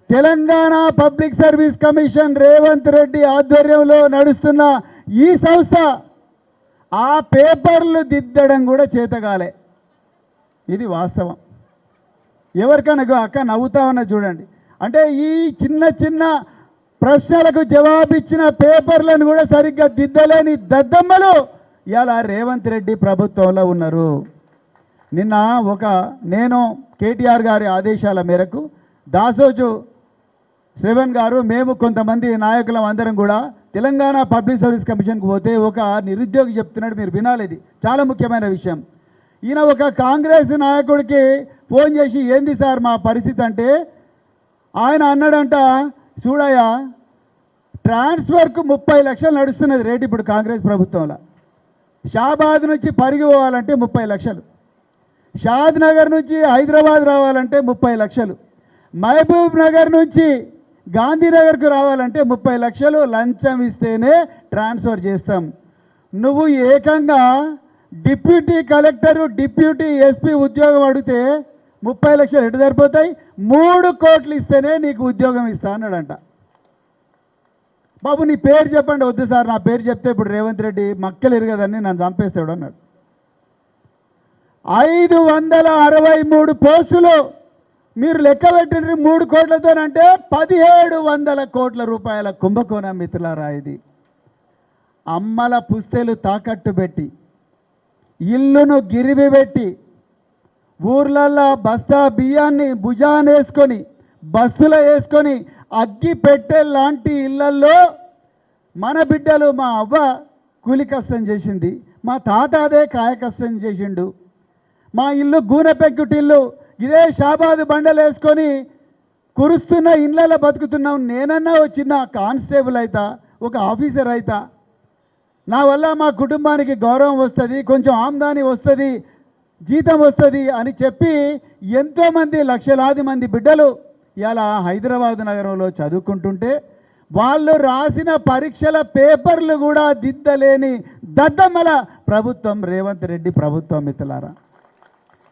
Telangana public service commission Revanth Reddy ఆధ్వర్యంలో నడుస్తున్న ఈ సంస్థ ఆ పేపర్లు దిద్దడం కూడా చేతగాలే. ఇది వాస్తవం. ఎవరికైనా అక్క నవ్వుతామన్నా చూడండి. అంటే ఈ చిన్న చిన్న ప్రశ్నలకు జవాబిచ్చిన పేపర్లను కూడా సరిగ్గా దిద్దలేని దద్దమ్మలు ఇలా రేవంత్ రెడ్డి ప్రభుత్వంలో ఉన్నారు. నిన్న నేను కేటీఆర్ గారి ఆదేశాల మేరకు దాసోజు శ్రవణ్ గారు మేము కొంతమంది నాయకులం అందరం కూడా తెలంగాణ పబ్లిక్ సర్వీస్ కమిషన్కి పోతే ఒక నిరుద్యోగి చెప్తున్నాడు, మీరు వినాలి, ఇది చాలా ముఖ్యమైన విషయం. ఈయన ఒక కాంగ్రెస్ నాయకుడికి ఫోన్ చేసి ఏంది సార్ మా పరిస్థితి అంటే ఆయన అన్నాడంట, చూడయ్యా ట్రాన్స్ఫర్కు 30 లక్షలు నడుస్తున్నది రేటు ఇప్పుడు కాంగ్రెస్ ప్రభుత్వంలో. షాబాద్ నుంచి పరిగి పోవాలంటే 30 లక్షలు, షాద్ నగర్ నుంచి హైదరాబాద్ రావాలంటే 30 లక్షలు, మహబూబ్ నగర్ నుంచి గాంధీనగర్కు రావాలంటే 30 లక్షలు లంచం ఇస్తేనే ట్రాన్స్ఫర్ చేస్తాం. నువ్వు ఏకంగా డిప్యూటీ కలెక్టరు డిప్యూటీ ఎస్పీ ఉద్యోగం అడిగితే 30 లక్షలు ఎటు సరిపోతాయి, 3 కోట్లు ఇస్తేనే నీకు ఉద్యోగం ఇస్తా అన్నాడంట. బాబు నీ పేరు చెప్పండి. వద్దు సార్ నా పేరు చెప్తే ఇప్పుడు రేవంత్ రెడ్డి మక్కలు ఎరగదని నన్ను చంపేస్తాడు అన్నాడు. 563 పోస్టులు మీరు లెక్క పెట్టిన 3 కోట్లతోనంటే 1700 కోట్ల రూపాయల కుంభకోణం మిత్రులారా. ఇది అమ్మల పుస్తెలు తాకట్టు పెట్టి ఇల్లును గిరివి పెట్టి ఊర్లల్లో బస్తా బియ్యాన్ని భుజాన వేసుకొని బస్సులో వేసుకొని అగ్గి పెట్టే లాంటి ఇళ్లల్లో మన బిడ్డలు మా అవ్వ కూలి కష్టం చేసింది, మా తాత అదే కాయ కష్టం చేసిండు, మా ఇల్లు గూనె పెంకుటిల్లు ఇదే షాబాదు బండలు వేసుకొని కురుస్తున్న ఇళ్ళలో బతుకుతున్నాం. నేనన్నా వచ్చిన కానిస్టేబుల్ అవుతా, ఒక ఆఫీసర్ అవుతా, నా వల్ల మా కుటుంబానికి గౌరవం వస్తుంది, కొంచెం ఆమ్దాని వస్తుంది, జీతం వస్తుంది అని చెప్పి ఎంతోమంది లక్షలాది మంది బిడ్డలు ఇలా హైదరాబాద్ నగరంలో చదువుకుంటుంటే వాళ్ళు రాసిన పరీక్షల పేపర్లు కూడా దిద్దలేని దద్దమ్మల ప్రభుత్వం రేవంత్ రెడ్డి ప్రభుత్వం మిత్రులారా.